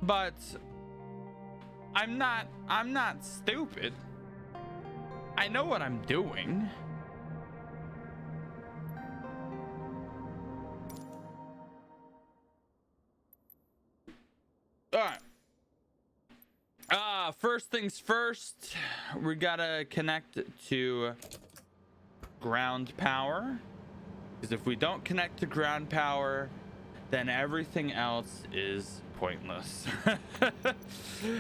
but I'm not stupid. I know what I'm doing. All right. First things first, we gotta connect to ground power, because if we don't connect to ground power, then everything else is pointless.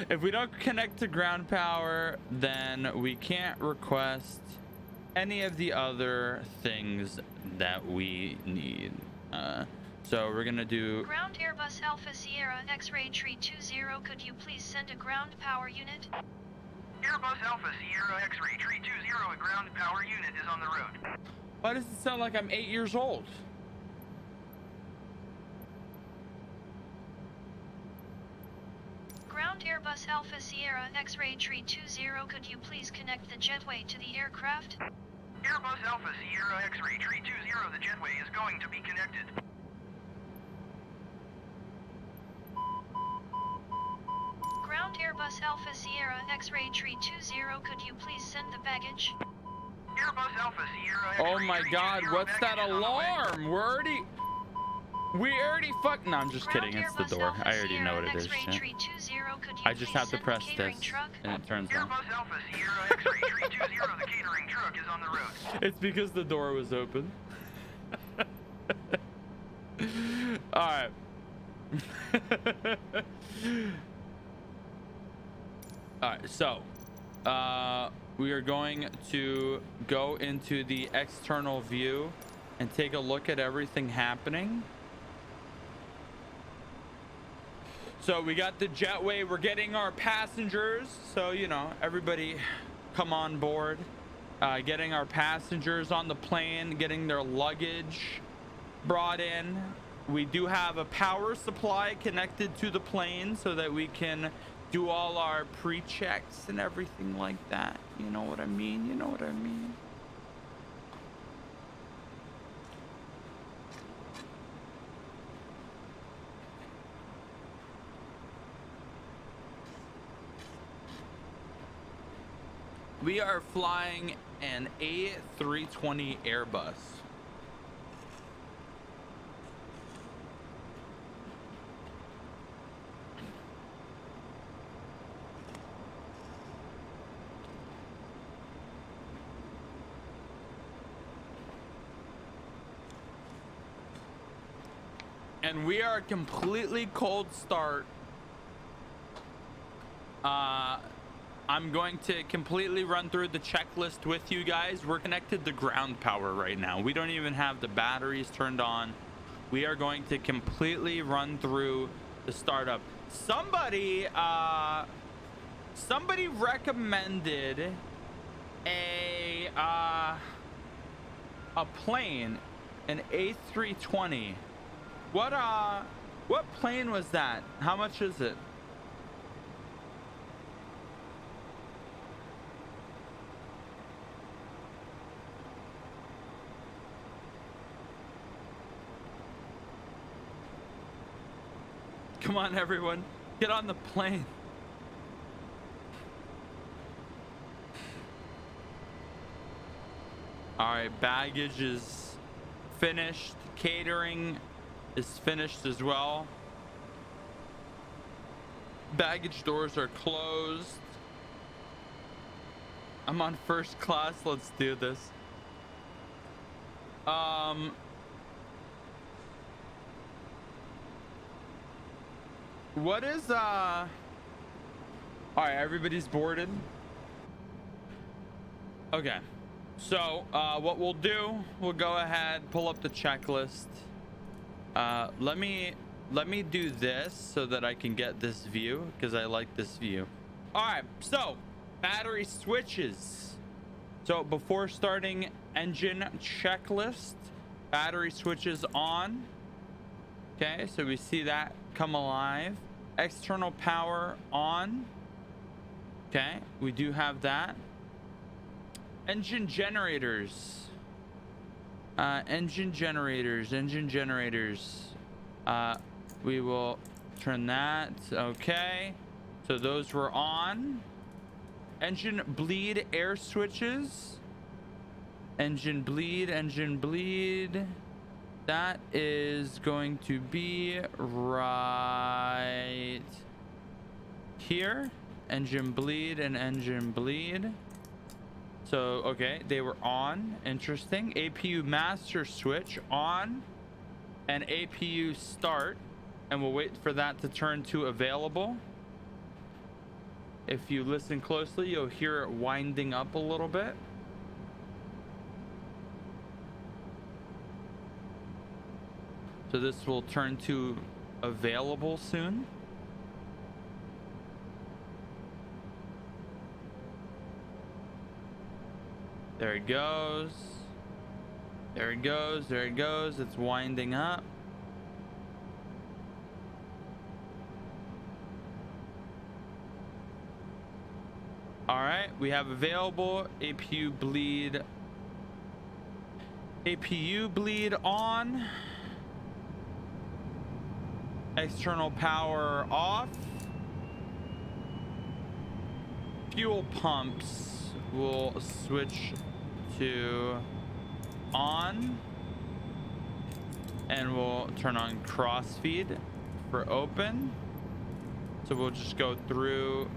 If we don't connect to ground power, then we can't request any of the other things that we need. So we're gonna do ground Airbus Alpha Sierra X-ray tree 20. Could you please send a ground power unit? Airbus Alpha Sierra X-ray tree 20, a ground power unit is on the road. Why does it sound like I'm 8 years old? Ground Airbus Alpha Sierra X-ray tree 20. Could you please connect the jetway to the aircraft? Airbus Alpha Sierra X-ray tree 20, the jetway is going to be connected. Ground Airbus Alpha Sierra X-ray tree 20. Could you please send the baggage? Airbus Alpha Sierra X-ray Oh my tree god, 20, what's that baggage is on the way. alarm? We already fuck. No, I'm just kidding. It's the door. I already know what it is. Shit. I just have to press this and it turns on. Airbus Alpha Sierra X-ray tree 20, the catering truck is on the road. It's because the door was open. All right. All right, so we are going to go into the external view and take a look at everything happening. So we got the jetway, we're getting our passengers, so you know, everybody come on board. Getting our passengers on the plane, getting their luggage brought in. We do have a power supply connected to the plane so that we can do all our pre-checks and everything like that. You know what I mean? You know what I mean? We are flying an A320 Airbus. And we are completely cold start. I'm going to completely run through the checklist with you guys. We're connected to ground power right now. We don't even have the batteries turned on. We are going to completely run through the startup. Somebody recommended a plane, an A320. What plane was that? How much is it? Come on, everyone, get on the plane. All right, baggage is finished. Catering is finished as well. Baggage doors are closed. I'm on first class. Let's do this. What is all right, everybody's boarded. Okay, so what we'll do, we'll go ahead, pull up the checklist. Let me do this so that I can get this view, because I like this view. All right, so battery switches. So before starting engine checklist, battery switches on. Okay, so we see that come alive. External power on. Okay, we do have that. Engine generators. Engine generators. We will Turn that. Okay. So those were on. Engine bleed air switches. Engine bleed. That is going to be right here. Engine bleed and engine bleed. So, okay, they were on. Interesting. APU master switch on. And APU start. And we'll wait for that to turn to available. If you listen closely, you'll hear it winding up a little bit. So this will turn to available soon. There it goes. There it goes. There it goes. It's winding up. All right, we have available APU bleed on. External power off. Fuel pumps will switch to on, and we'll turn on crossfeed for open. So we'll just go through.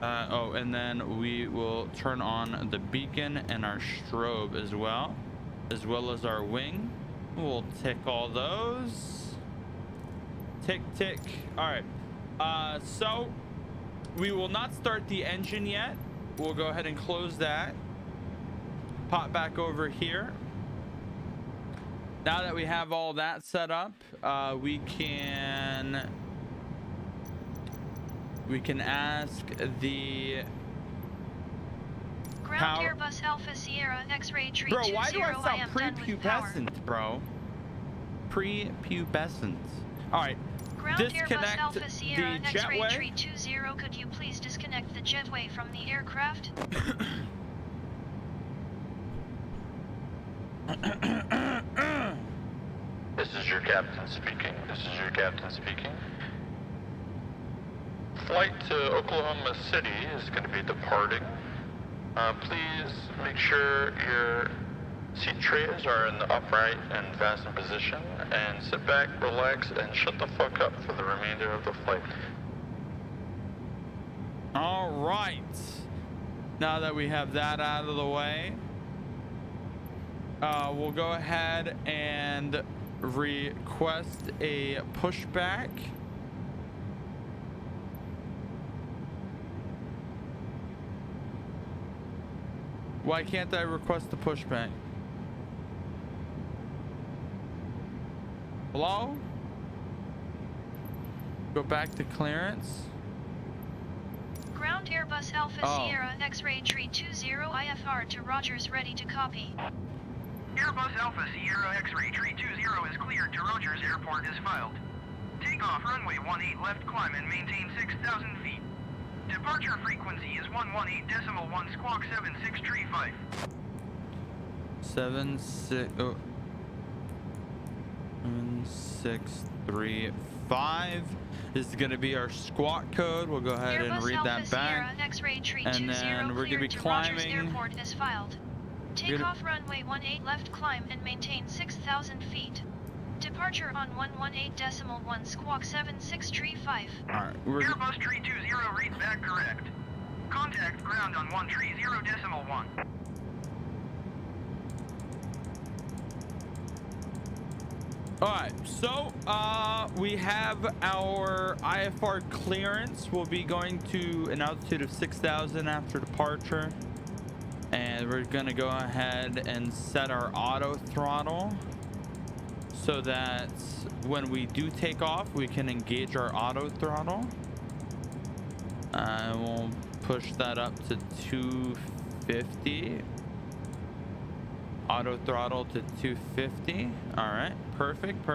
Oh, and then we will turn on the beacon and our strobe as well as our wing. We'll tick all those. Tick. All right. So we will not start the engine yet. We'll go ahead and close that. Pop back over here. Now that we have all that set up, we can ask the Ground Airbus Alpha Sierra X-ray tree 20. Bro, why do I I sound am done with power. prepubescent, bro? Prepubescent. All right. Ground Disconnect Airbus Alpha Sierra the X-ray jetway. tree 20. Could you please disconnect the jetway from the aircraft? This is your captain speaking. Flight to Oklahoma City is going to be departing. Please make sure your seat trays are in the upright and fastened position, and sit back, relax, and shut the fuck up for the remainder of the flight. All right. Now that we have that out of the way, we'll go ahead and request a pushback. Why can't I request a pushback? Hello? Go back to clearance. Ground Airbus Alpha Sierra X-ray tree 20 IFR to Rogers, ready to copy. Airbus Alpha Sierra X-ray tree 20 is cleared to Rogers Airport as filed. Takeoff runway 18 left climb and maintain 6,000 feet. Departure frequency is 118.1 squawk 7635. 7635. This is going to be our squawk code. We'll go ahead Airbus and read Alpha that Sierra back. X-ray tree And 20 then we're going to be cleared to Rogers climbing. Airport as filed. Takeoff runway 18 left climb and maintain 6,000 feet. Departure on 118.1 squawk 7635. Alright, Airbus tree 20 read back correct. Contact ground on 130.1. Alright, so we have our IFR clearance. We'll be going to an altitude of 6,000 after departure. And we're gonna go ahead and set our auto throttle so that when we do take off, we can engage our auto throttle. And we'll push that up to 250. Auto throttle to 250. All right, perfect.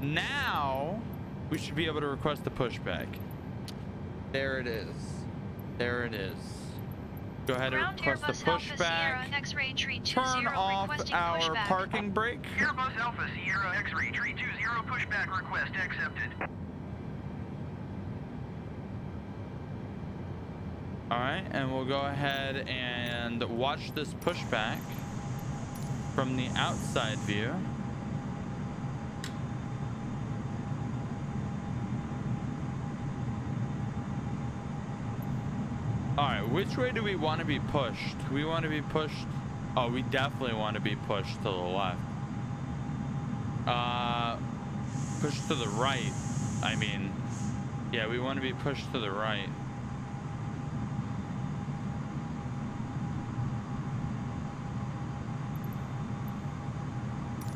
Now we should be able to request a pushback. There it is. Go ahead and Ground request Airbus a Alpha Sierra pushback. X-ray tree 20 Turn off requesting our pushback. parking brake. Airbus Alpha Sierra X-ray tree 20 pushback request accepted. All right, and we'll go ahead and watch this pushback from the outside view. All right, which way do we want to be pushed? We want to be pushed. Oh, we definitely want to be pushed to the left. Pushed to the right. I mean, yeah, we want to be pushed to the right.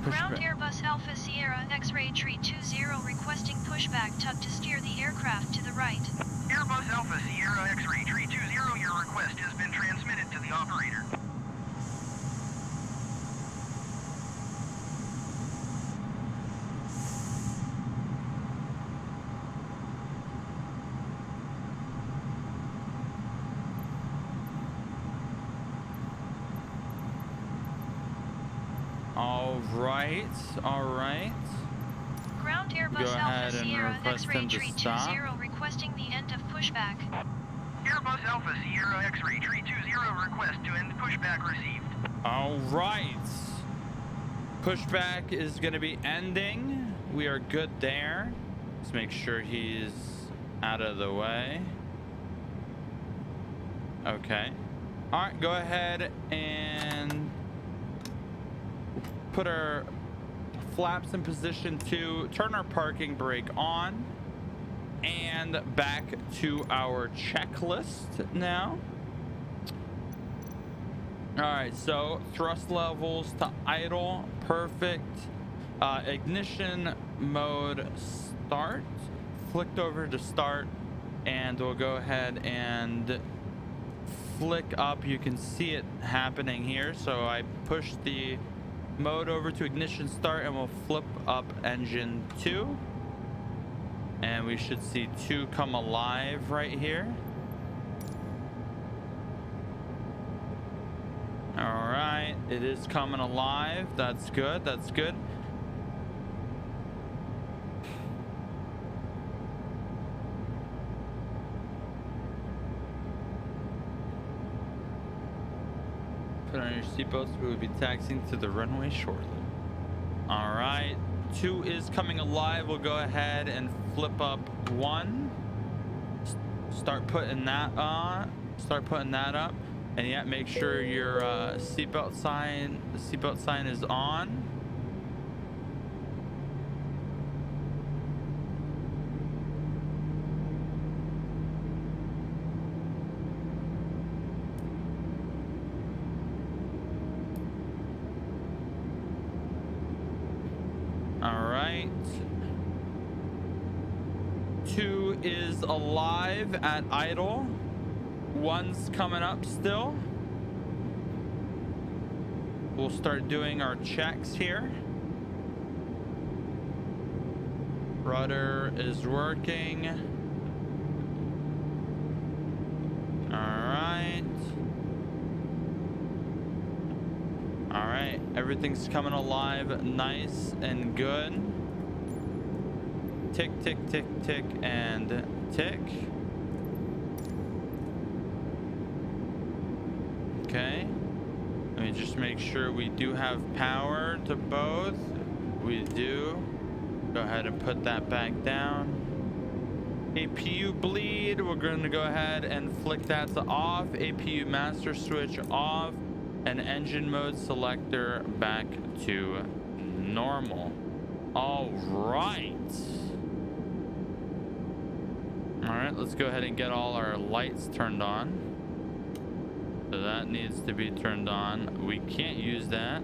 Ground Airbus Alpha Sierra X-ray tree 20 requesting pushback tug to steer the aircraft to the right. Airbus Alpha Sierra X-ray tree 20, your request has been transmitted to the operator. All right. Ground Go Airbus ahead Alpha and Sierra request X-ray him to tree stop. 20 requesting the end of pushback. Airbus Alpha Sierra X-ray tree 20 request to end pushback received. All right. Pushback is going to be ending. We are good there. Let's make sure he's out of the way. Okay. All right, go ahead and put our flaps in position to turn our parking brake on and back to our checklist now. All right, so thrust levels to idle, perfect. Ignition mode start, flicked over to start, and we'll go ahead and flick up. You can see it happening here. So I push the mode over to ignition start and we'll flip up engine 2. And we should see 2 come alive right here. All right, it is coming alive. That's good. That's good. Put on your seatbelts. We will be taxiing to the runway shortly. All right, 2 is coming alive. We'll go ahead and flip up 1. Start putting that on. Start putting that up. And yeah, make sure your seatbelt sign, the seatbelt sign is on. All right. 2 is alive at idle. 1's coming up still. We'll start doing our checks here. Rudder is working. All right. All right, everything's coming alive nice and good. Tick, tick, tick, tick, and tick. Okay, let me just make sure we do have power to both. We do. Go ahead and put that back down. APU bleed, we're going to go ahead and flick that to off. APU master switch off, and engine mode selector back to normal. All right. All right, let's go ahead and get all our lights turned on. So that needs to be turned on. We can't use that.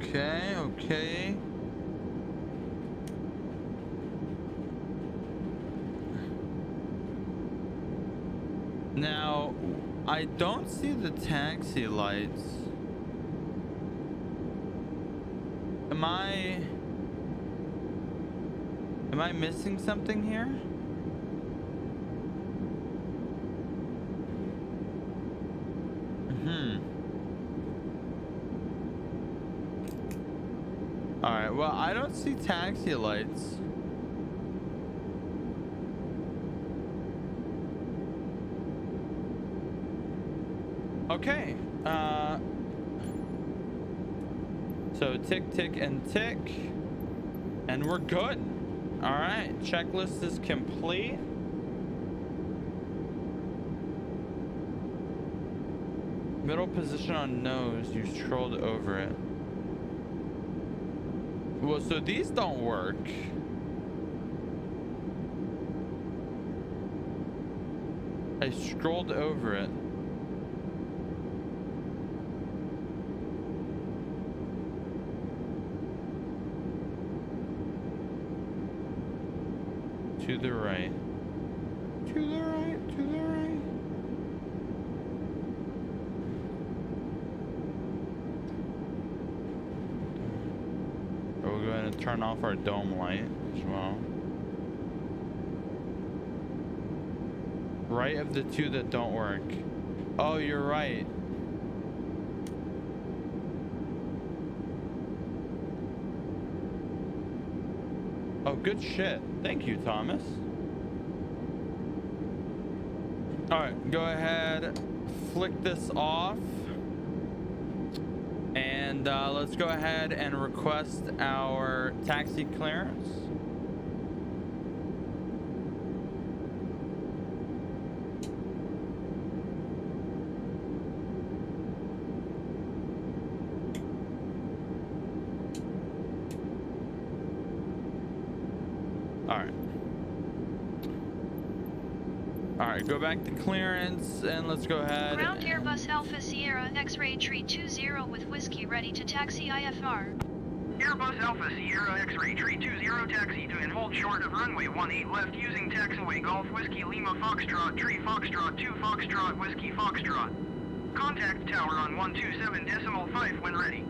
Okay. Now, I don't see the taxi lights. Am I missing something here? All right, well, I don't see taxi lights. Okay. So tick, tick, and tick. And we're good. All right, checklist is complete. Middle position on nose, you strolled over it. Well, so these don't work. I strolled over it. To the right. To the right, to the right. We'll go ahead and turn off our dome light as well. Right of the two that don't work. Oh, you're right. Oh, good shit. Thank you, Thomas. All right, go ahead, flick this off. And let's go ahead and request our taxi clearance. All right, go back to clearance and let's go ahead. Ground Airbus Alpha Sierra X-Ray Tree 20 with whiskey ready to taxi IFR. Airbus Alpha Sierra X-Ray Tree 20 taxi to and hold short of runway 18 left using taxiway Golf Whiskey Lima Foxtrot Tree Foxtrot 2 Foxtrot Whiskey Foxtrot. Contact tower on 127.5 when ready.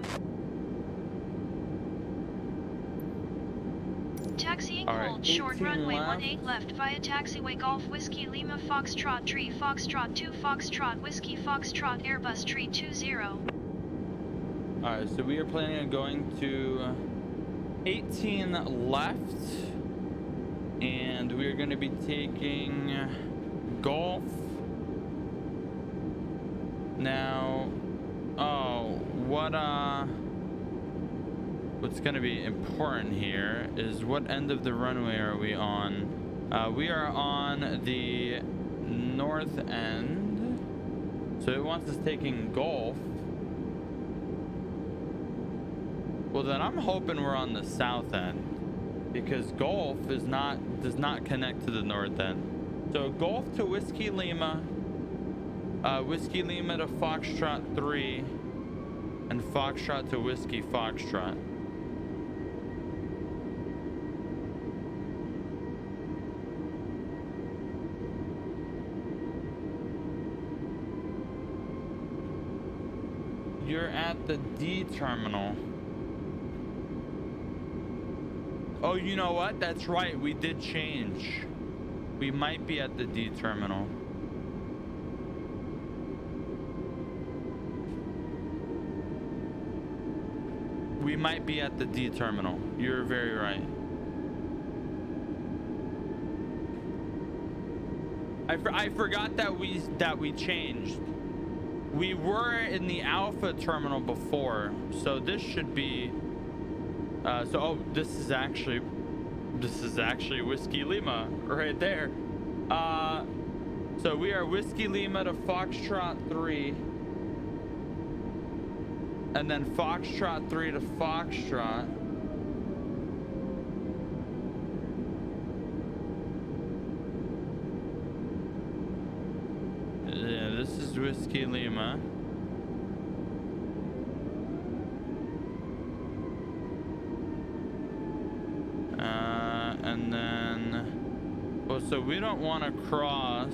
Taxiing All right, hold short 18 runway left. 18 left via taxiway Golf Whiskey Lima Foxtrot Tree Foxtrot 2 Foxtrot Whiskey Foxtrot Airbus Tree 20. All right, so we are planning on going to 18 left, and we are going to be taking Golf. Now, what's going to be important here is what end of the runway are we on? We are on the north end, so it wants us taking Golf. Well, then I'm hoping we're on the south end, because Golf does not connect to the north end. So Golf to Whiskey Lima, Whiskey Lima to Foxtrot 3, and Foxtrot to Whiskey Foxtrot. You're at the D terminal. Oh, you know what? That's right. We did change. We might be at the D terminal. We might be at the D terminal. You're very right. I forgot that we changed. We were in the Alpha terminal before, so this should be. This is actually Whiskey Lima right there. So we are Whiskey Lima to Foxtrot 3, and then Foxtrot 3 to Foxtrot. Yeah, this is Whiskey Lima. And then, well, so we don't want to cross.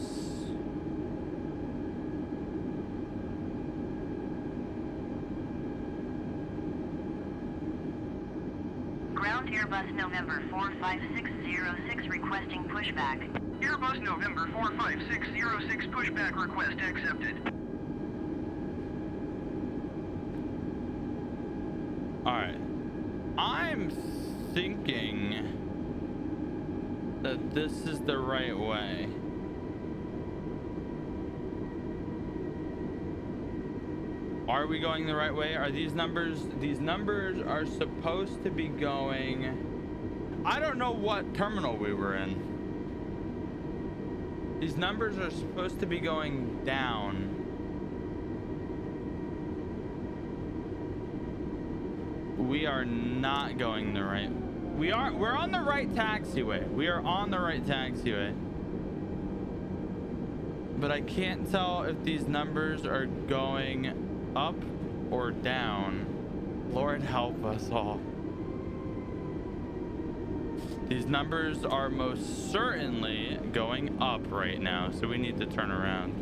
Ground Ground Airbus November 45606 requesting pushback. Airbus November 45606 pushback request accepted. Alright. I'm thinking that this is the right way. Are we going the right way? Are these numbers are supposed to be going, I don't know what terminal we were in. These numbers are supposed to be going down. We are not going the right. We're on the right taxiway. We are on the right taxiway. But I can't tell if these numbers are going up or down. Lord help us all. These numbers are most certainly going up right now, so we need to turn around.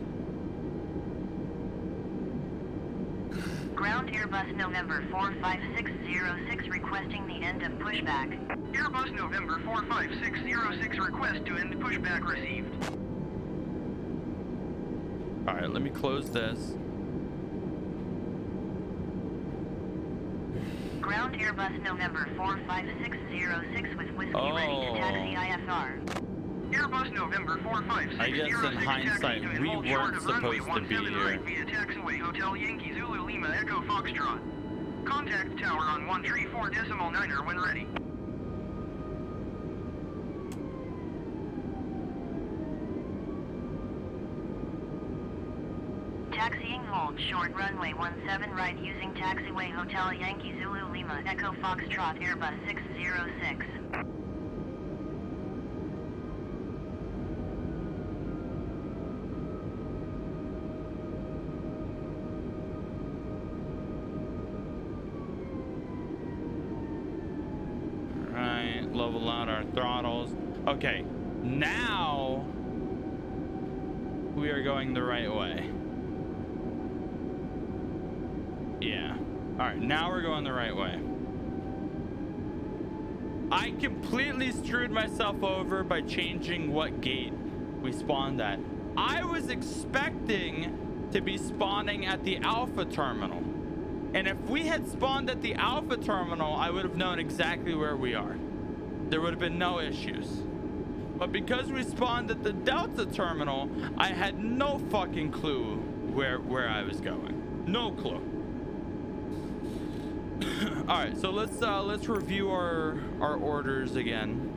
Ground Airbus November 45606 requesting the end of pushback. Airbus November 45606 request to end pushback received. All right, let me close this. Ground Airbus November 45606 with whiskey ready to taxi IFR. Airbus November 45606 I guess in hindsight, we weren't supposed to be here. Via taxiway Hotel Yankee Zulu Lima Echo Foxtrot. Contact tower on 134.9 when ready. Taxiing hold short runway 17 right using taxiway Hotel Yankee Zulu Lima Echo Foxtrot Airbus 606. Alright, level out our throttles. Okay, now we are going the right way. Yeah. All right, now we're going the right way. I completely screwed myself over by changing what gate we spawned at. I was expecting to be spawning at the Alpha terminal. And if we had spawned at the Alpha terminal, I would have known exactly where we are. There would have been no issues. But because we spawned at the Delta terminal, I had no fucking clue where I was going. No clue. All right, so let's review our orders again.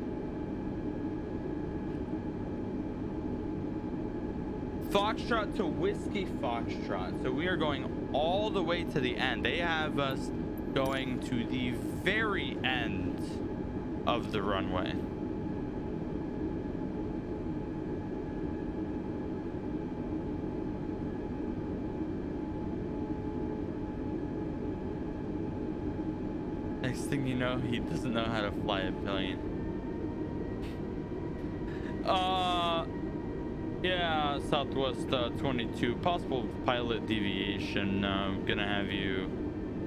Foxtrot to Whiskey Foxtrot. So we are going all the way to the end. They have us going to the very end of the runway. Next thing you know, he doesn't know how to fly a plane. Yeah, Southwest 22, possible pilot deviation. Gonna have you,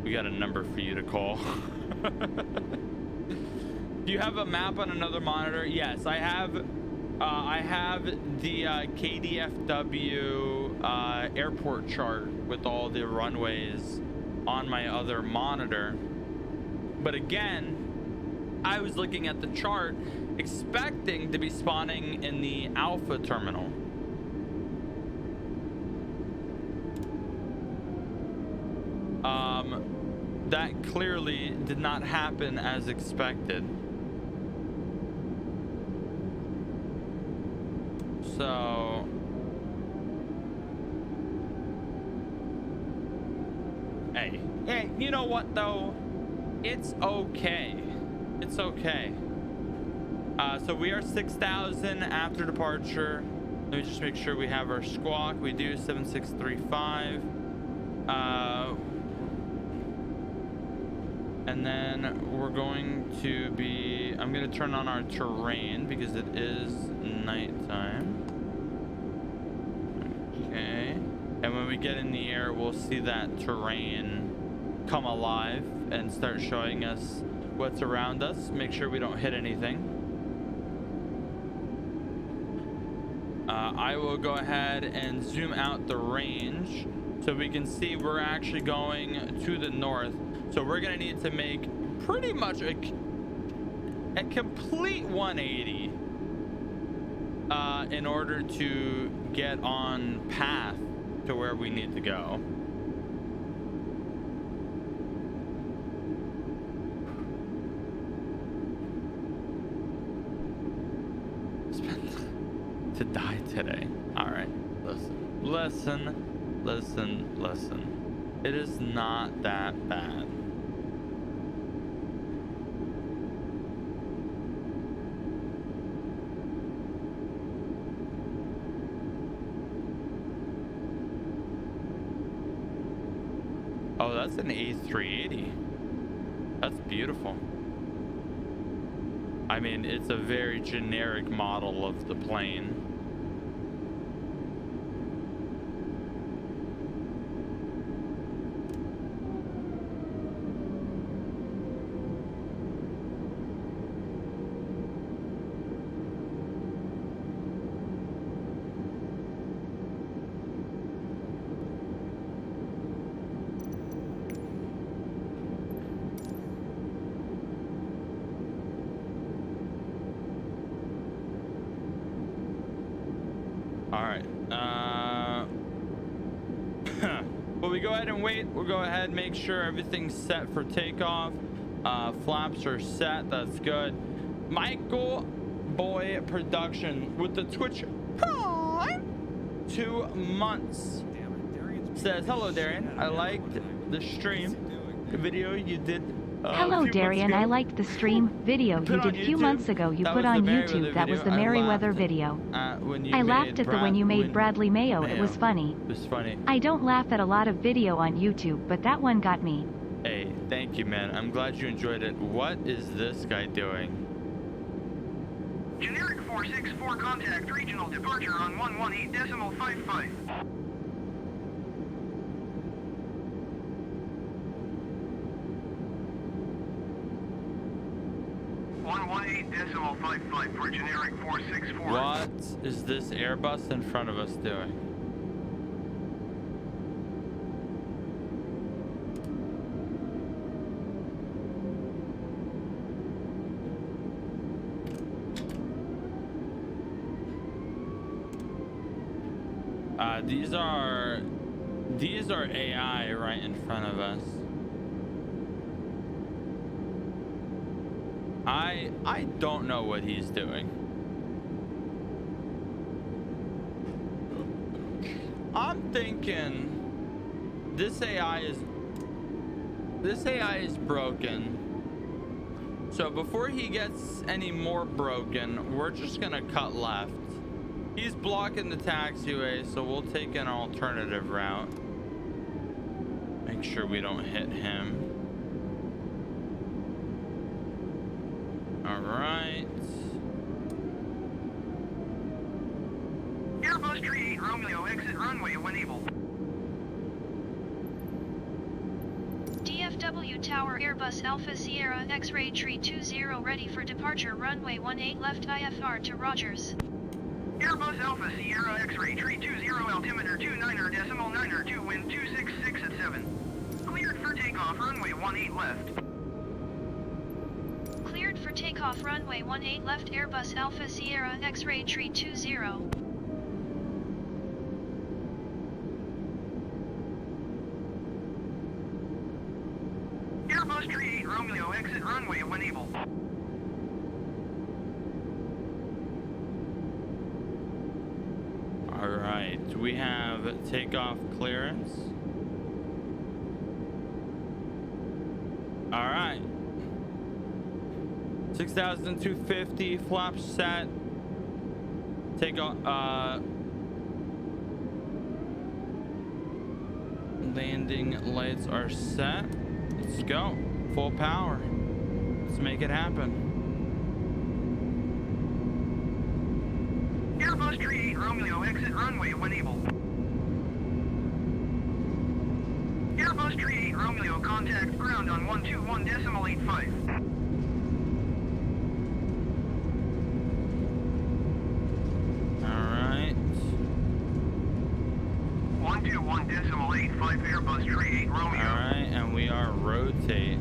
we got a number for you to call. Do you have a map on another monitor? Yes, I have the KDFW airport chart with all the runways on my other monitor. But again, I was looking at the chart expecting to be spawning in the Alpha terminal. That clearly did not happen as expected. So hey, you know what though? It's okay. It's okay. So we are 6,000 after departure. Let me just make sure we have our squawk. We do 7635. And then we're going to be, I'm going to turn on our terrain because it is nighttime. Okay. And when we get in the air, we'll see that terrain come alive and start showing us what's around us, make sure we don't hit anything. I will go ahead and zoom out the range so we can see we're actually going to the north. So we're gonna need to make pretty much a complete 180 in order to get on path to where we need to go. To die today. All right, listen. It is not that bad. Oh, that's an A380. That's beautiful. I mean, it's a very generic model of the plane. We'll go ahead and make sure everything's set for takeoff. Flaps are set. That's good. Michael Boy Production with the Twitch Prime 2 months says, hello Darian, I liked the stream video you did. Hello Darian, I liked the stream video you did a few months ago you put on YouTube. That was the Merryweather video. I laughed at the when you made Bradley Mayo. It was funny. It was funny. I don't laugh at a lot of video on YouTube, but that one got me. Hey, thank you, man. I'm glad you enjoyed it. What is this guy doing? Generic 464 contact regional departure on 118.55. 118.55 for generic 464. What is this Airbus in front of us doing? These are AI right in front of us. I don't know what he's doing. I'm thinking this AI is broken. So before he gets any more broken, we're just gonna cut left. He's blocking the taxiway, so we'll take an alternative route. Make sure we don't hit him. All right. Airbus 38 Romeo, exit runway when able. DFW Tower Airbus Alpha Sierra X-Ray Tree 20 ready for departure runway 18 left IFR to Rogers. Airbus Alpha Sierra X-Ray Tree 20 altimeter 29.902 wind 266 at 7. Cleared for takeoff runway 18 left. Cleared for takeoff runway 18 left Airbus Alpha Sierra X-Ray Tree 20. Airbus 38 Romeo, exit runway when able. All right, we have takeoff clearance. All right. 6,250 flaps set. Take off. Landing lights are set. Let's go. Full power. Let's make it happen. Airbus 38 Romeo, exit runway when able. Airbus 38 Romeo, contact ground on 121.85. 118.85 Airbus Tree 8 Romeo. Alright, and we are rotate.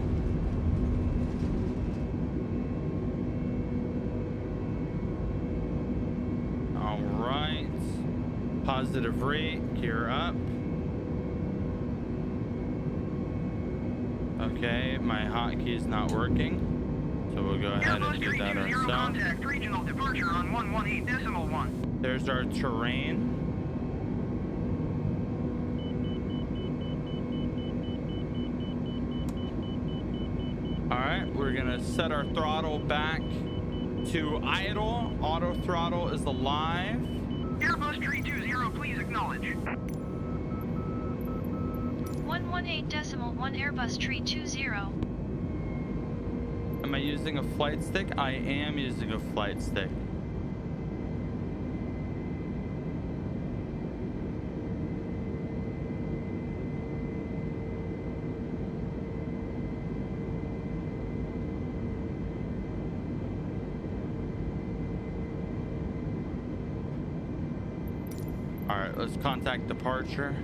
Alright. Positive rate, gear up. Okay, my hotkey is not working. So we'll go ahead and do that ourselves. Contact regional departure on 118.1. There's our terrain. Alright, we're gonna set our throttle back to idle. Auto throttle is alive. Airbus Tree 20, please acknowledge. 118.1 Airbus Tree 20. Am I using a flight stick? I am using a flight stick. Alright, let's contact departure.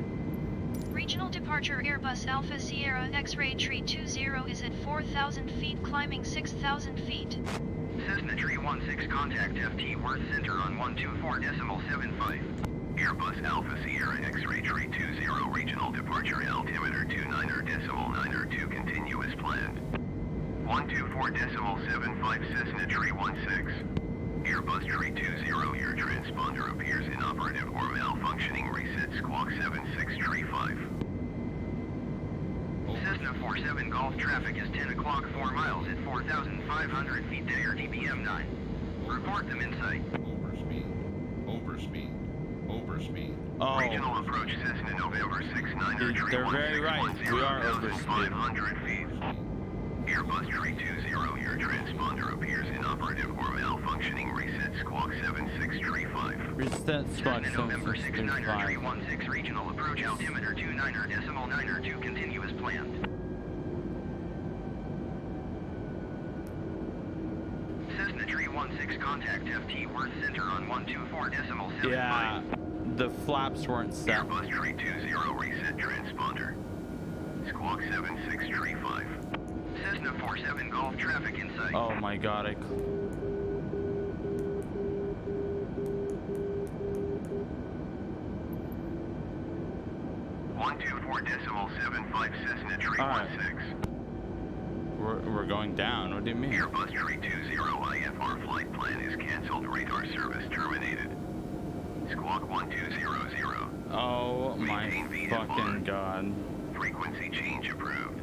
Regional departure Airbus Alpha Sierra X-Ray Tree 20 is at 4,000 feet, climbing 6,000 feet. Cessna Tree 16, contact FT Worth Center on 124.75. Airbus Alpha Sierra X-Ray Tree 20, regional departure altimeter 29.902, continuous planned. 124.75 Cessna Tree 16. Airbus Tree 20, your transponder appears inoperative or malfunctioning. Reset squawk 76 Tree 5. Cessna 47 Golf traffic is 10 o'clock 4 miles at 4,500 feet to air DBM 9. Report them in sight. Overspeed. Oh, Regional approach Cessna November 69 they're very right. We are overspeed. 500 feet. Airbus Tree 20, your transponder appears inoperative or malfunctioning. Reset squawk 76 Tree 5. Reset squawk Cessna November 69 Tree 7635. 16, regional approach altimeter 29.902, continuous planned. Cessna Tree 16, contact FT Worth Center on 124.75. Yeah, the flaps weren't set. Airbus Tree 20, reset transponder. Squawk 76 Tree 5. Cessna 47 Golf traffic in sight. Oh my god, 124.75 Cessna Tree All right. 16. we're going down. What do you mean? Airbus Tree 20 IFR flight plan is canceled. Radar service terminated. Squawk 1200. Oh my Maintain VFR. fucking god. Frequency change approved.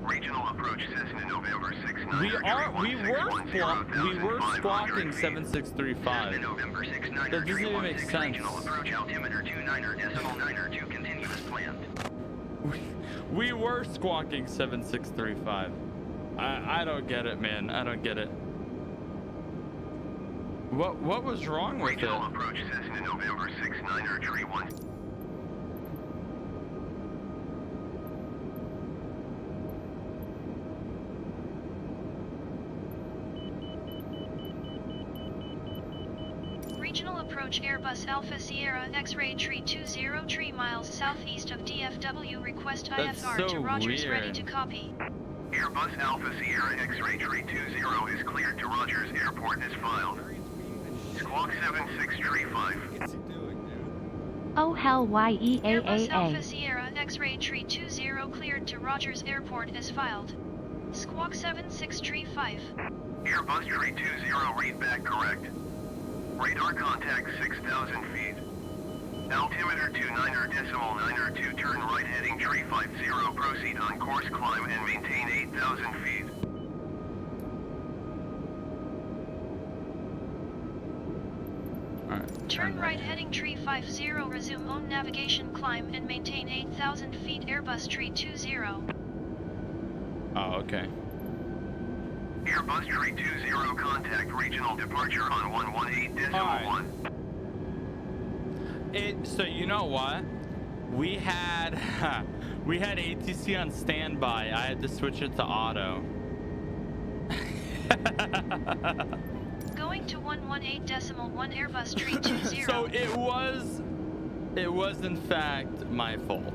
Regional approach Cessna November 69. We were squawking 7635. Cessna November 69. That doesn't even make sense. Regional approach altimeter 29.902, continuous planned. We were squawking 7635. I don't get it, man. I don't get it. What was wrong with it? Regional approach Cessna November 69 Tree 1. Regional approach Airbus Alpha Sierra X-Ray Tree 20, 3 miles southeast of DFW. Request That's IFR so to Rogers, ready weird. to copy. Airbus Alpha Sierra X-Ray Tree 20 is cleared to Rogers Airport as filed. Squawk 76 Tree 5. Oh hell Airbus Alpha YEAAA. Sierra X-Ray Tree 20 cleared to Rogers Airport as filed. Squawk 76 Tree 5. Airbus Tree 20, read back correct. Radar contact 6,000 feet. Altimeter 29.902, turn right heading Tree 50, proceed on course climb and maintain 8,000 feet. Alright, Turn right heading Tree 50, resume on navigation, climb and maintain 8,000 feet. Airbus Tree 20. Oh, okay. Airbus Tree 20, contact regional departure on 118.1. So you know what? We had ATC on standby. I had to switch it to auto. Going to 118.1 Airbus Tree 20. So It was in fact my fault.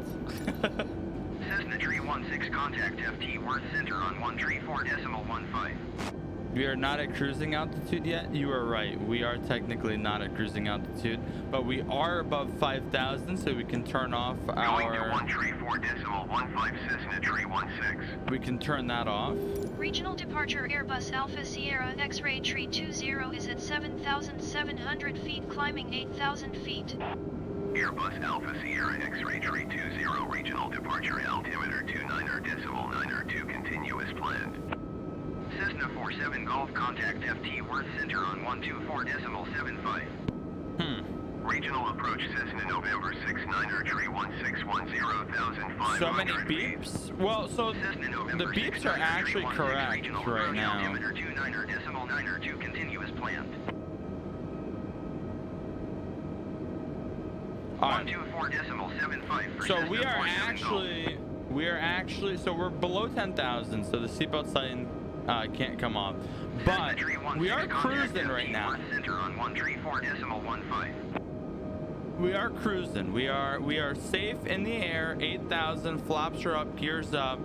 Cessna Tree 16 contact FT Worth Center on 134.15. We are not at cruising altitude yet. You are right. We are technically not at cruising altitude, but we are above 5,000, so we can turn off our... Going to 134.15 Cessna Tree 16. We can turn that off. Regional departure Airbus Alpha Sierra X-ray tree 20 is at 7,700 feet, climbing 8,000 feet. Airbus Alpha Sierra X-ray tree 20, regional departure altimeter 29.92 continuous planned. Cessna 47 Golf contact FT Worth Center on 124.75. Regional approach Cessna November 69er tree 1610,500 So many beeps? Well, so the beeps are actually correct right now. Altimeter 29.92 continuous planned. Alright. 124.75. So we are actually, so we're below 10,000, so the seatbelt sign can't come off. But we are cruising right now. We are cruising. We are safe in the air. 8,000 flaps are up, gears up.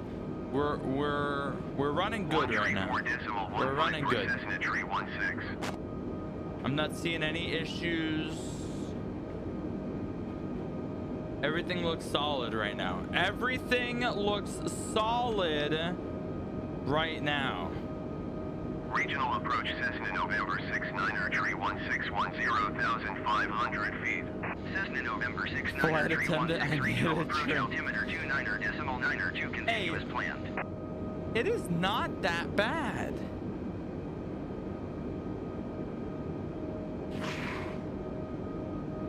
We're running good right now. We're running good. I'm not seeing any issues. Everything looks solid right now. Everything looks solid right now. Regional approach Cessna November 69er tree 1610,500 feet. Cessna November 69er tree 16 approach altimeter 29.92 continuous planned. It is not that bad.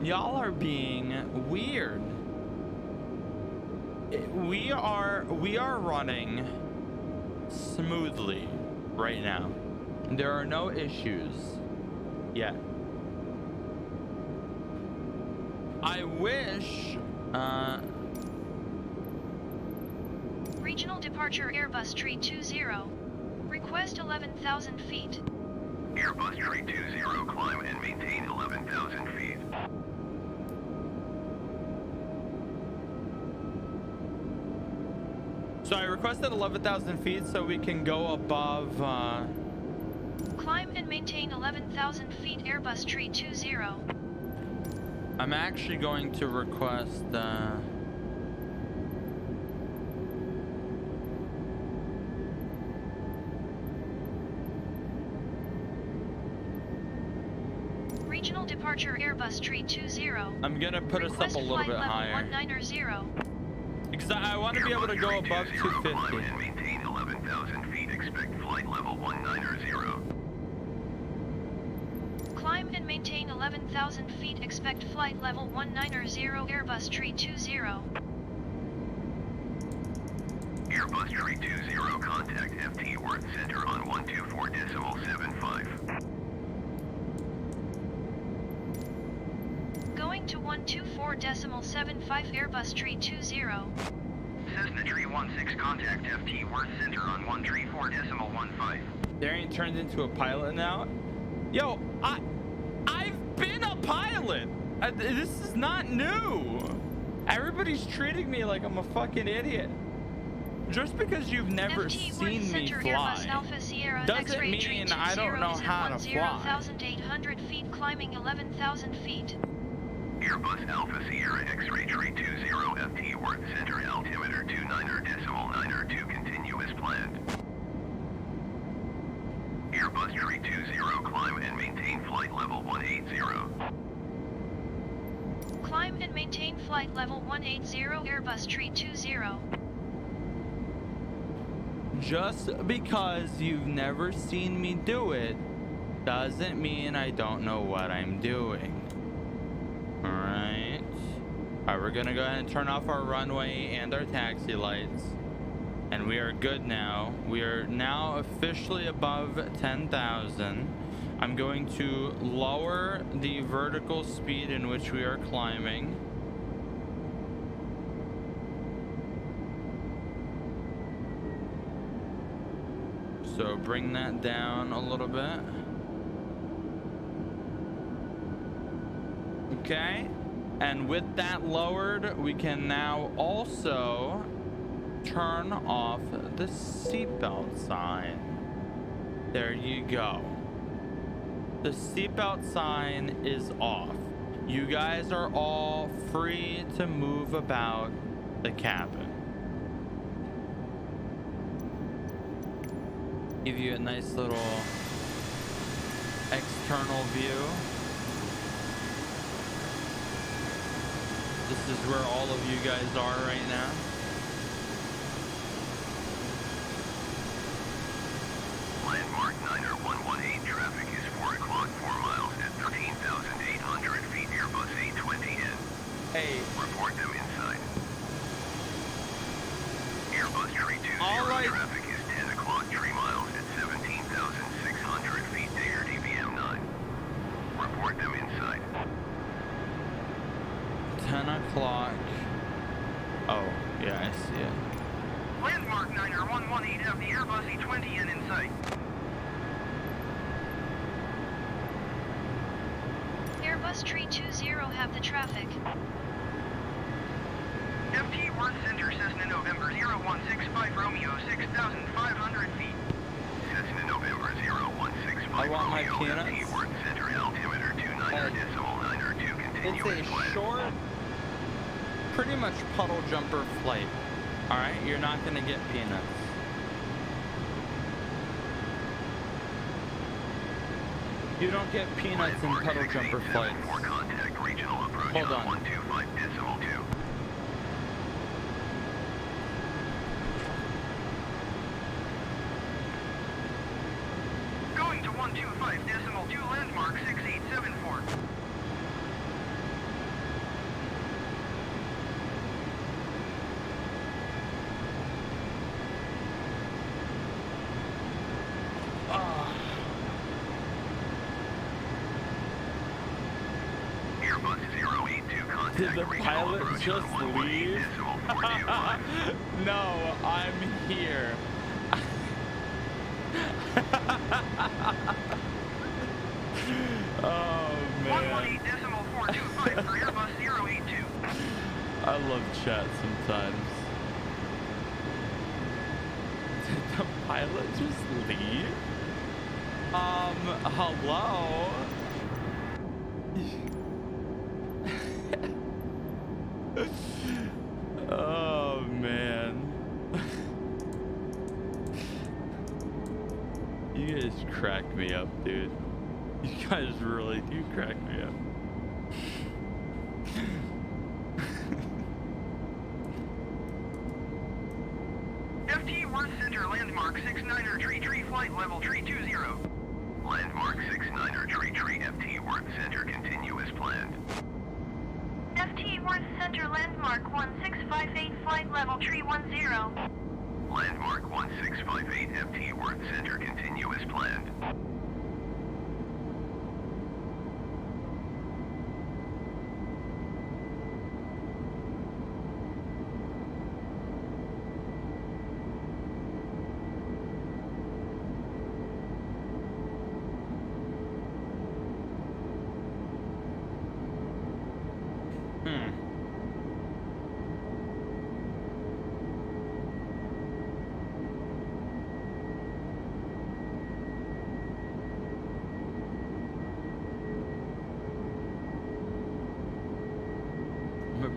Y'all are being weird. We are running smoothly right now. There are no issues yet. I wish Regional departure Airbus tree 20. Request 11,000 feet. Airbus tree 20 climb and maintain 11,000 feet. So I requested 11,000 feet so we can go above Climb and maintain 11,000 feet Airbus tree 20. I'm actually going to request Regional departure Airbus tree 20. I'm gonna put us up a little bit higher. 190. Because I want to be able to go above 250. Climb and maintain 11,000 feet. Expect flight level 190. Climb and maintain 11,000 feet. Expect flight level 190 Airbus tree 20. Airbus tree 20 contact FT Worth Center on 124.75. Going to 124.75 Airbus tree 20. Cessna tree 16 contact FT Worth Center on 134.15. Darian turned into a pilot now. Yo, I've been a pilot. This is not new. Everybody's treating me like I'm a fucking idiot. Just because you've never seen me fly doesn't mean I don't know how to fly. 10,800 feet, climbing 11,000 feet. Airbus Alpha Sierra X-ray tree 20 FT Worth Center altimeter 29.92 continuous planned. Airbus tree 20 climb and maintain flight level 180. Climb and maintain flight level 180 Airbus tree 20. Just because you've never seen me do it doesn't mean I don't know what I'm doing. Alright, we're gonna go ahead and turn off our runway and our taxi lights. And we are good now. We are now officially above 10,000. I'm going to lower the vertical speed in which we are climbing. So bring that down a little bit. Okay. And with that lowered, we can now also turn off the seatbelt sign. There you go. The seatbelt sign is off. You guys are all free to move about the cabin. Give you a nice little external view. This is where all of you guys are right now. Landmark 90118 traffic is 4 o'clock, 4 miles at 13,800 feet. Airbus A20 in. Hey. Report them inside. Airbus 320 All right. traffic is 10 o'clock, 3 miles at 17,600 feet. Dare DVM 9. Report them inside. 10 o'clock. Oh, yeah, I see it. Landmark 90118 have the Airbus A20 in sight. Airbus 320 have the traffic. FT Word Center, Cessna November 0165 Romeo 6,500 feet. Cessna November 0165 I want my Romeo, peanuts. FT Word Center, altimeter 29.902, continue It's a short, pretty much puddle jumper flight. All right, you're not gonna get peanuts. You don't get peanuts in puddle jumper flights. Hold on. 125.2. Going to 125.2, landmark 6874. Did the pilot just leave? No, I'm here. Oh man. 118.425 for Airbus 082. I love chat sometimes. Did the pilot just leave? Hello? Oh man. You guys crack me up, dude. You guys really do crack me up. FT Worth Center, landmark 69er tree, flight level 320. Landmark 69er tree, FT Worth Center, continue as planned. FT Worth Center, landmark 1658, flight level 310. Landmark 1658, FT Worth Center, continue as planned.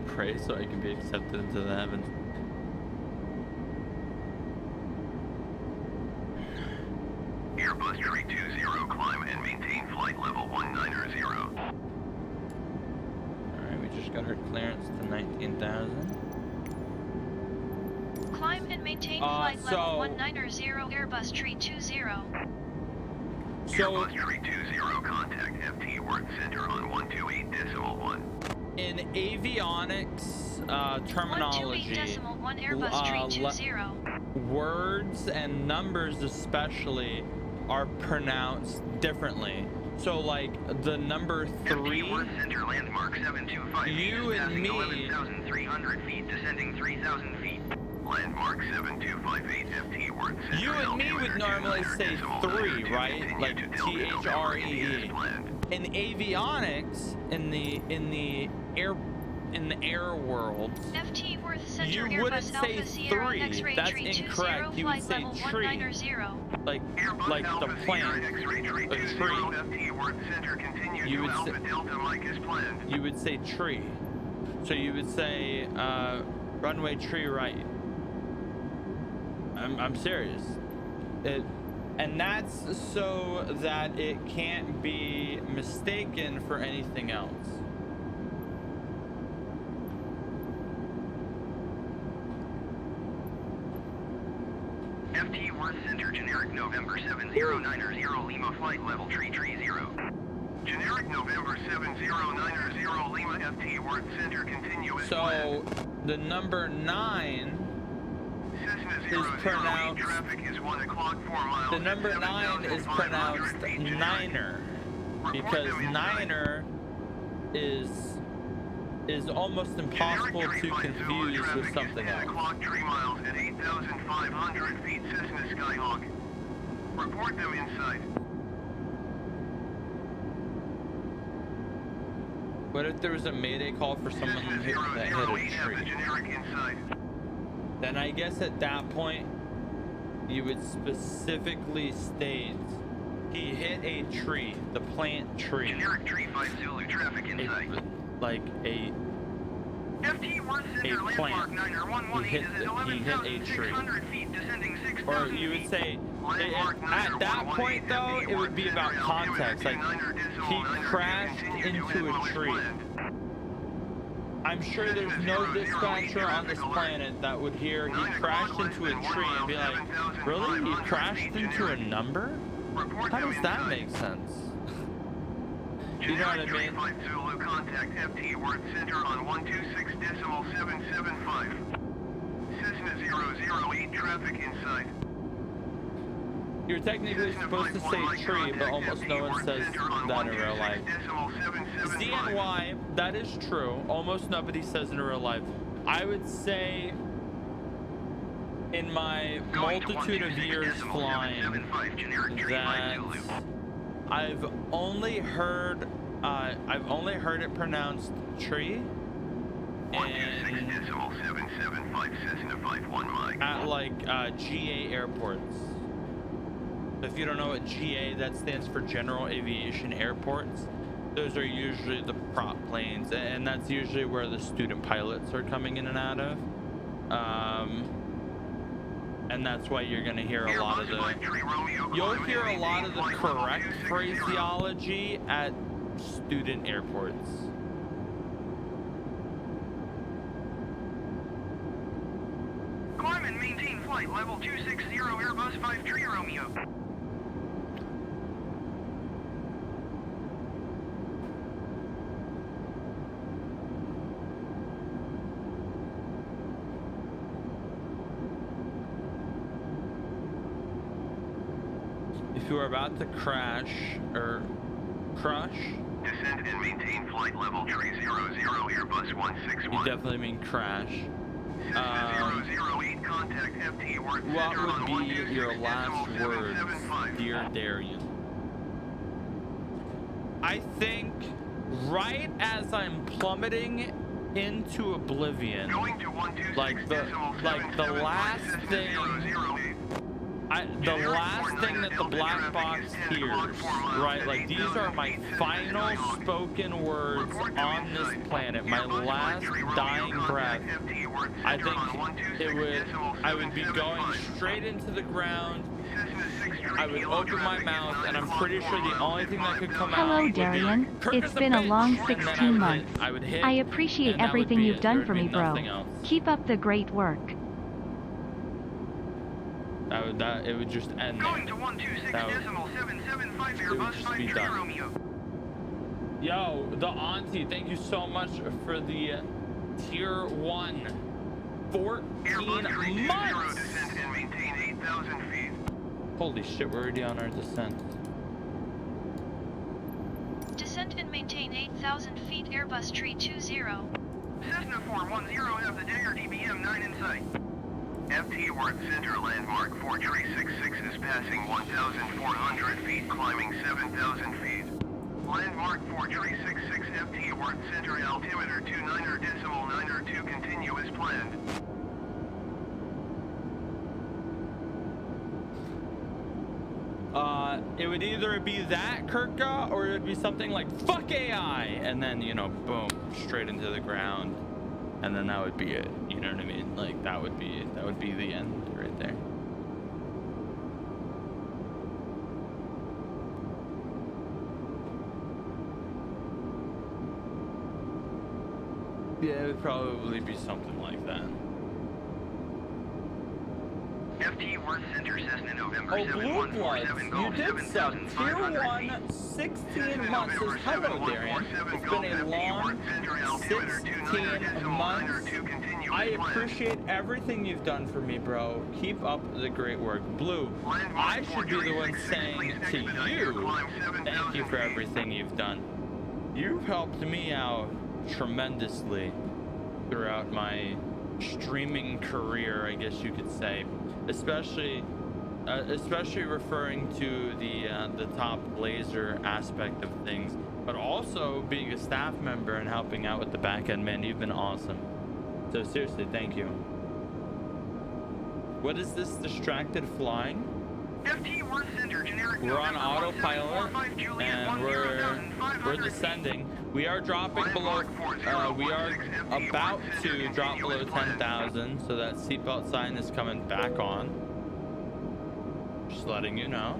Pray so I can be accepted into the heavens. Airbus 320, climb and maintain flight level 190. Alright, we just got our clearance to 19,000. Climb and maintain flight level 190, Airbus 320. Airbus 320, contact FT Worth Center on 128.1. In avionics terminology, 128.1 Airbus 320. Words and numbers especially are pronounced differently. So like the number 3, Center, landmark 725, you and me, 11,300 feet, descending 3,000 feet. Landmark 7258, FT Worth Center. You and me would normally say 3, right? Like THREE. In avionics, in the in the air world, FT Worth Center you wouldn't Airbus say Alpha Sierra 3. X-ray That's tree incorrect. 20 You would flight say level tree. 190. Like Airbus the Alpha plant. Sierra X-ray tree A 20 tree. FT Worth Center continue You to would Alpha say- Delta Mike as planned. You would say tree. So you would say runway tree right. I'm serious. And that's so that it can't be mistaken for anything else. FT Worth Center generic November 7090 Lima flight level tree 0. Generic November 7090 Lima FT Worth Center continue as planned. So the number 9 is pronounced. Traffic is 1 o'clock 4 miles. The number 9 is pronounced niner because niner is almost impossible to confuse with something else. 10 o'clock 3 miles at 8,500 feet Cessna Skyhawk. Report them inside. What if there was a mayday call for someone that hit a tree? Generic inside. Then I guess at that point you would specifically state he hit a tree, the plant tree. Generic tree 5 Zulu traffic inside. Like a FT Worth Center landmark 9118 he hit is at a tree. 11,600 feet descending 6,000 Or you would say at that point though it would be about context, like he crashed into a tree. I'm sure there's no dispatcher on this planet that would hear he crashed into a tree and be like, really? He crashed into a number? How does that make sense? You know what I mean? Zulu contact FT Worth Center on 126.775. Cessna 008 traffic inside. You're technically supposed to say tree, but almost no one says that in real life. CNY, that is true. Almost nobody says in real life. I would say in my multitude of years flying that I've only heard it pronounced tree and at like GA airports. If you don't know what GA, that stands for General Aviation Airports. Those are usually the prop planes, and that's usually where the student pilots are coming in and out of. And that's why you're gonna hear a lot of you'll hear a lot of the correct phraseology at student airports. Climb and maintain flight level 260 Airbus 53 Romeo. If you are about to crash or crush, descend and maintain flight level 300 Airbus 161. you definitely mean crash. 008 contact FT Worth What Center would on be your last words, 126.775. dear Darian? I think right as I'm plummeting into oblivion, Going to like the last thing, the last thing that the black box hears, right? Like these are my final spoken words on this planet, my last dying breath. I think I would be going straight into the ground. I would open my mouth, and I'm pretty sure the only thing that could come out Hello, would be Darian. like, "Kirk It's is a been a bitch," long and then 16 months. I would hit. I appreciate and that would everything be you've it. done There for would me, be bro. nothing else. Keep up the great work. It would just end Going there. to 126.775 It would Airbus just be 53 done. Romeo. Yo, the auntie, thank you so much for the tier 1. 14 Airbus 320 months! descend and maintain 8,000 feet. Holy shit, we're already on our descent. Descent and maintain 8,000 feet Airbus tree 20. Cessna 410 have the Dagger DBM 9 in sight. FT Worth Center landmark 4366 is passing 1,400 feet, climbing 7,000 feet. Landmark 4366 FT Worth Center altimeter 29.902 continue as planned. It would either be that, Kirka, or it would be something like fuck AI, and then, you know, boom, straight into the ground, and then that would be it. You know what I mean? Like that would be the end right there. Yeah, it would probably be something like that. FT Worth Center Cessna November Oh, Blue Bloods, you did sub. Tier 1, 16 months. Says, hello, Darian. It's been a long 16 months. I appreciate everything you've done for me, bro. Keep up the great work. Blue, I should be the one saying to you, thank you for everything you've done. You've helped me out tremendously throughout my streaming career, I guess you could say, especially referring to the top laser aspect of things, but also being a staff member and helping out with the back end. Man, you've been awesome. So seriously, thank you. What is this distracted flying? We're on autopilot and we're descending. We are dropping below. We are about to drop below 10,000, so that seatbelt sign is coming back on. Just letting you know.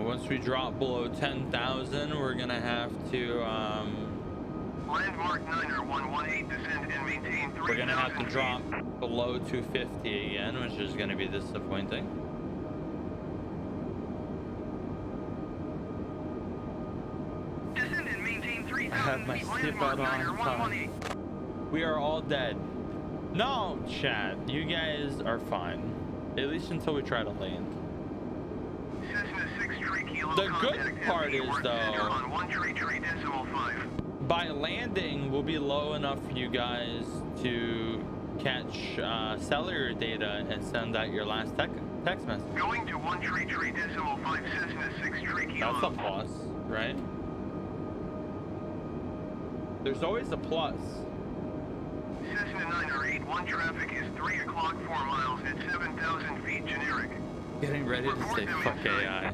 Once we drop below 10,000, we're gonna have to Landmark 90118 descend and maintain 3,000 we're gonna have to drop below 250 again, which is gonna be disappointing. Descend and maintain 3,000 I have my seatbelt on. We are all dead. No, chat, you guys are fine. At least until we try to land. The good part is, though, by landing, we'll be low enough for you guys to catch cellular data and send out your last text message. Going to 133.5 Cessna 6 Kilo. That's a plus, right? There's always a plus. Cessna 981 traffic is 3 o'clock 4 miles at 7,000 feet generic. Getting ready to say fuck AI.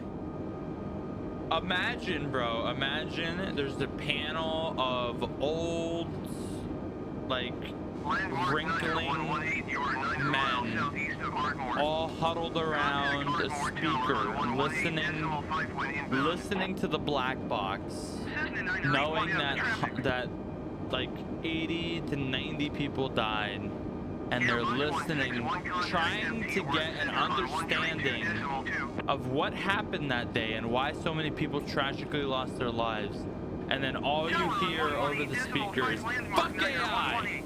Imagine, bro, imagine there's a panel of old, like, wrinkling men all huddled around a speaker, listening to the black box, knowing that like 80 to 90 people died, and they're listening, trying to get an understanding of what happened that day and why so many people tragically lost their lives. And then all you hear over the speaker is fuck AI.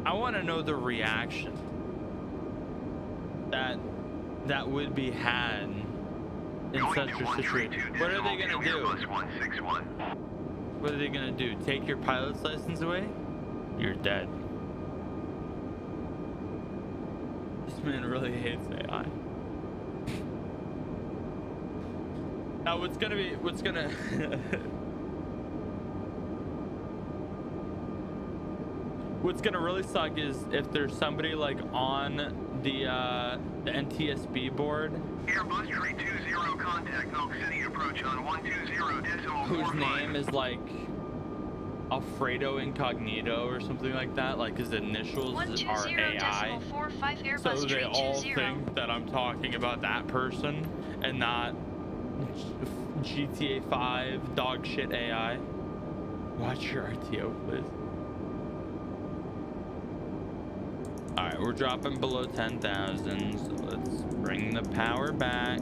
I want to know the reaction that would be had in such a situation. What are they gonna do? What are they gonna do? Take your pilot's license away? You're dead. This man really hates AI. Now what's gonna what's gonna really suck is if there's somebody like on the NTSB board Airbus 320 contact Oak City approach on 120.45 whose name is like Alfredo Incognito or something like that, like his initials are AI, so they all think that I'm talking about that person and not GTA 5 dog shit AI. Watch your RTO, please. All right, we're dropping below 10,000, so let's bring the power back.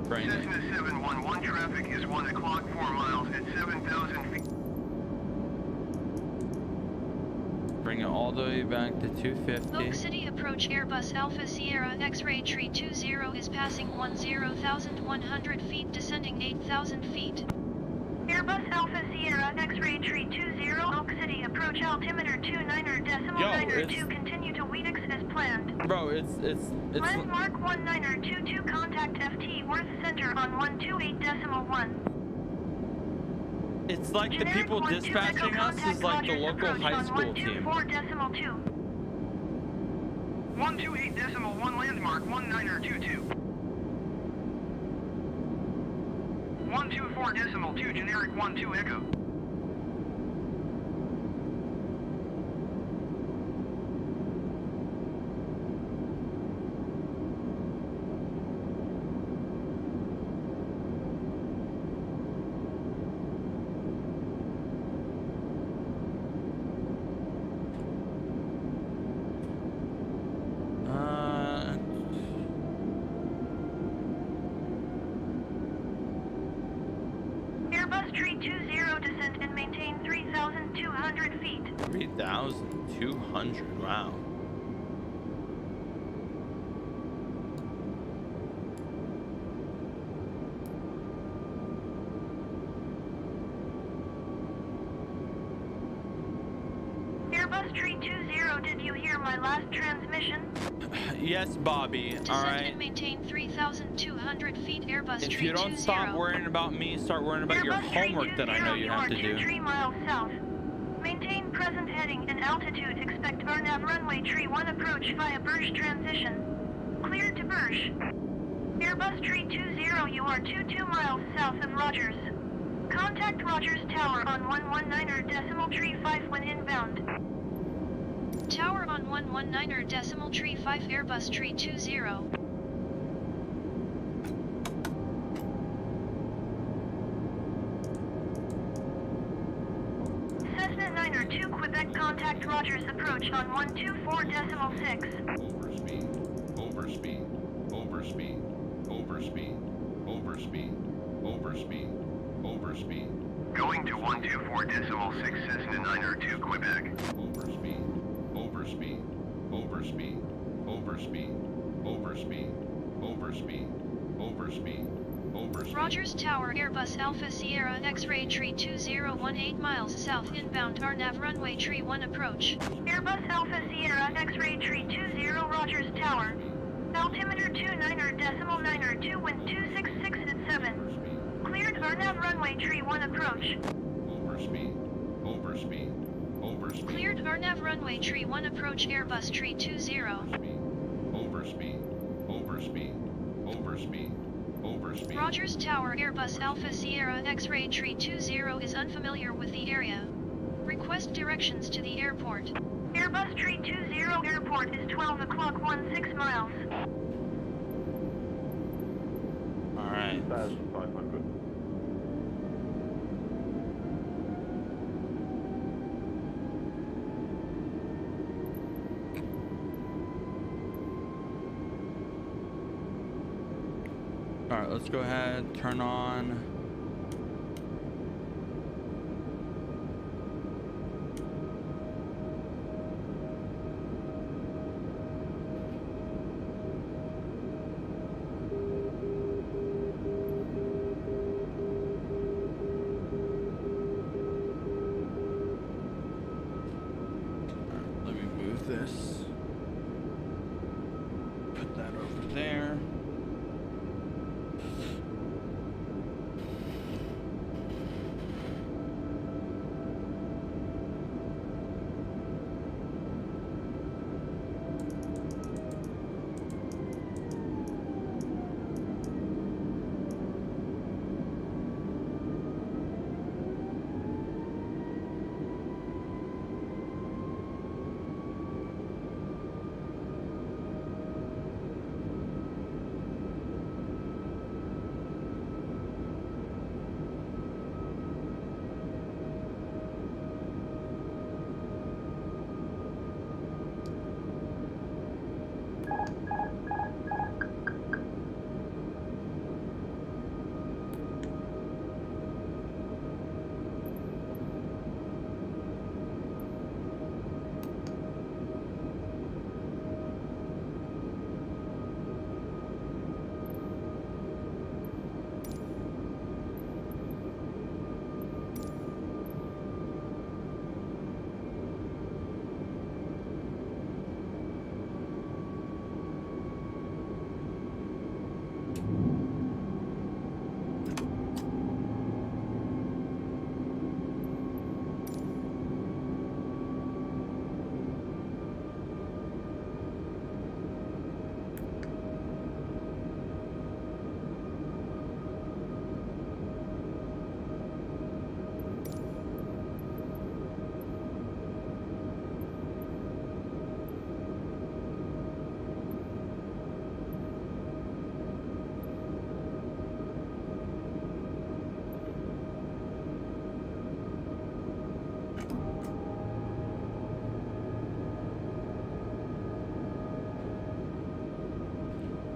Bring it. Cessna 711 traffic is 1 o'clock 4 miles at 7,000 feet. bring it all the way back to 250. Oak City approach Airbus Alpha Sierra X-ray tree 20 is passing 10,100 feet, descending 8,000 feet. Airbus Alpha Sierra X-ray tree 20 Oak City approach altimeter 29.92, continue to Weedix as planned. Bro, it's Landmark 1922, contact FT Worth Center on 128.1. it's like the people dispatching us is like the local high school team. 124.2. 128.1 landmark 1922. 124.2 generic 12 echo. Airbus tree 20 descend and maintain 3,200 feet. 3,200, wow. Airbus tree 20, did you hear my last transmission? Yes, Bobby. Descend All right. and maintain 3,200 feet. Airbus If tree you don't 20. stop worrying about me, start worrying about your Airbus tree homework that I know 20, you have to are do. 3 miles south. Maintain present heading and altitude. Expect RNAV runway tree 1 approach via Burj transition. Cleared to Burj. Airbus tree 20, you are 22 miles south of Rogers. Contact Rogers Tower on 119.5 when inbound. Tower on 119.5 Airbus tree 20. Cessna 902 Quebec, contact Rogers approach on 124.6. Overspeed, overspeed, overspeed, overspeed, overspeed, overspeed, overspeed. Going to 124.6 Cessna 902 Quebec. Overspeed, overspeed, overspeed, overspeed, overspeed, overspeed, overspeed, overspeed. Rogers Tower Airbus Alpha Sierra X-ray tree 2018 miles south inbound RNAV runway tree 1 approach. Airbus Alpha Sierra X-ray tree 20 Rogers Tower. Altimeter 29.92, wind 266 at 7. Cleared RNAV runway tree 1 approach. Overspeed, overspeed, overspeed. Cleared RNAV runway tree 1 approach Airbus tree 20. Overspeed, overspeed, overspeed, overspeed. Rogers Tower Airbus Alpha Sierra X-ray tree 20 is unfamiliar with the area. Request directions to the airport. Airbus tree 20 airport is 12 o'clock 16 miles. All right. 1,500. All right, let's go ahead, turn on. Let me move this. Put that over there.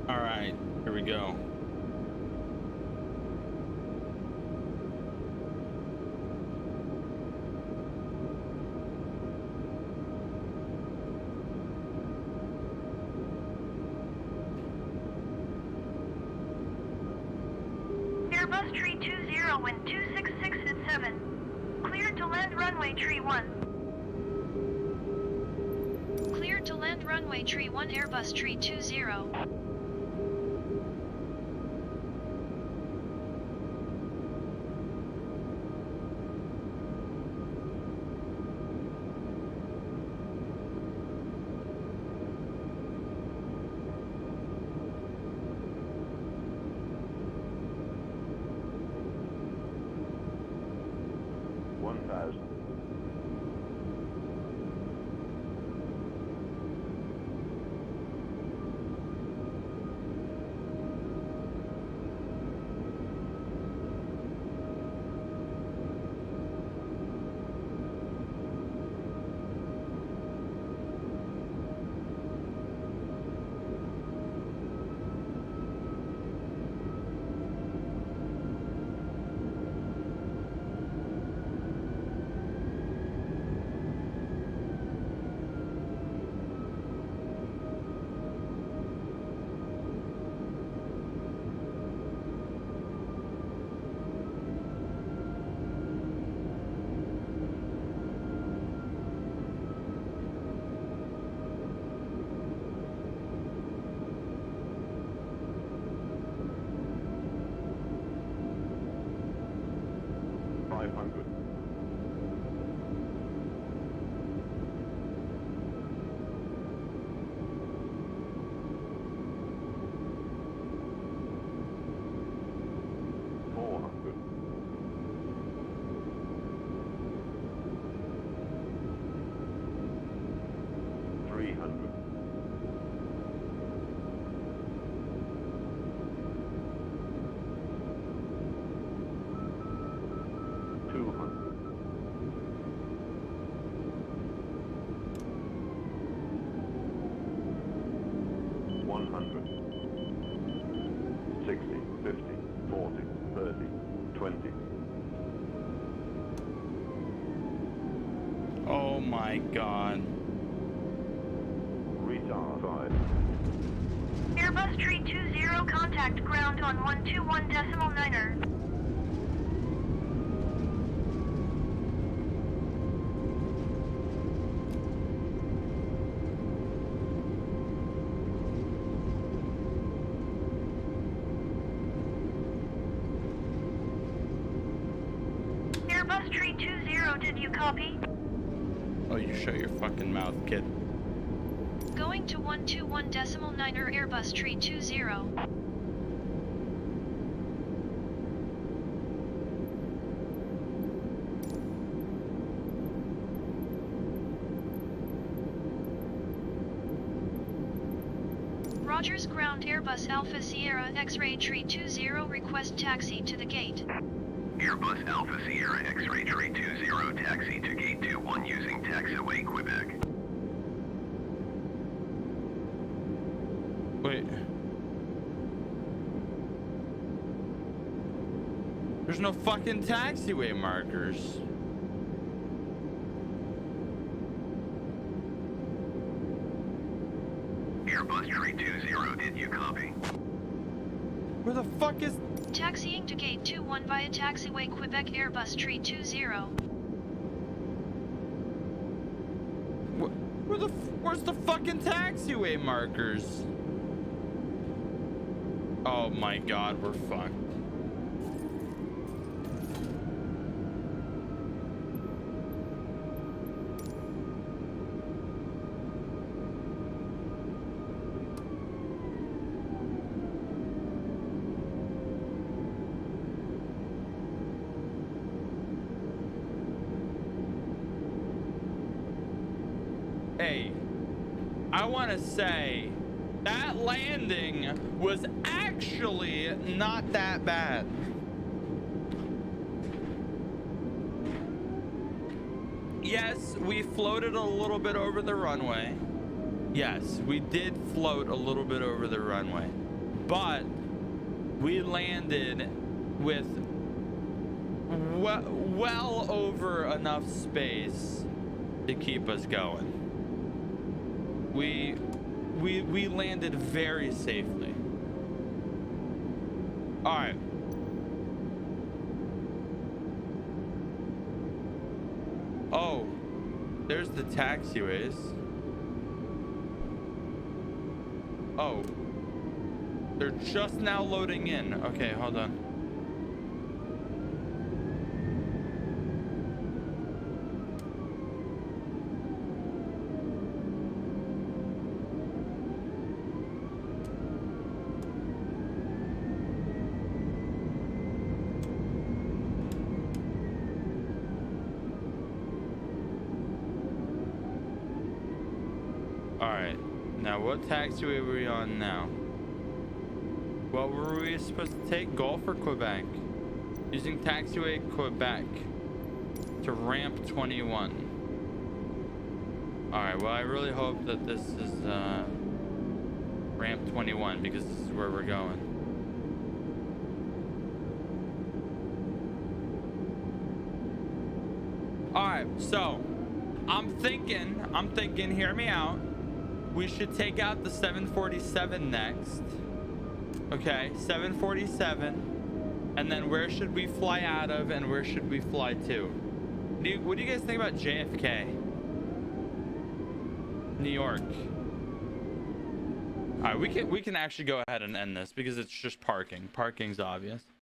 All right, here we go. Airbus tree 20, wind 266 at 7. Cleared to land runway tree 1. Cleared to land runway tree 1 Airbus tree 20. Oh my god. Airbus tree 20, contact ground on 121.9er. Airbus tree 20, did you copy? Oh, you shut your fucking mouth, kid. Going to 121.9er Airbus tree 20. Rogers ground Airbus Alpha Sierra X-ray tree 20, request taxi to the gate. Airbus Alpha Sierra X-ray tree 20, taxi to gate 21 using taxiway Quebec. Wait. There's no fucking taxiway markers. Airbus tree 20, did you copy? Where the fuck is... Taxiing to gate 21 via taxiway Quebec Airbus tree 20. Where's the fucking taxiway markers? Oh my God, we're fucked. Hey, I want to say that landing was actually not that bad. Yes, we floated a little bit over the runway. Yes, we did float a little bit over the runway, but we landed with well over enough space to keep us going. We landed very safely. All right. Oh, there's the taxiways. Oh, they're just now loading in. Okay, hold on. Now, what taxiway were we on now? What were we supposed to take? Gulf or Quebec? Using taxiway Quebec to ramp 21. Alright, well, I really hope that this is ramp 21 because this is where we're going. Alright, so I'm thinking, hear me out. We should take out the 747 next. Okay, 747. And then where should we fly out of and where should we fly to? What do you guys think about JFK? New York. All right, we can actually go ahead and end this because it's just parking. Parking's obvious.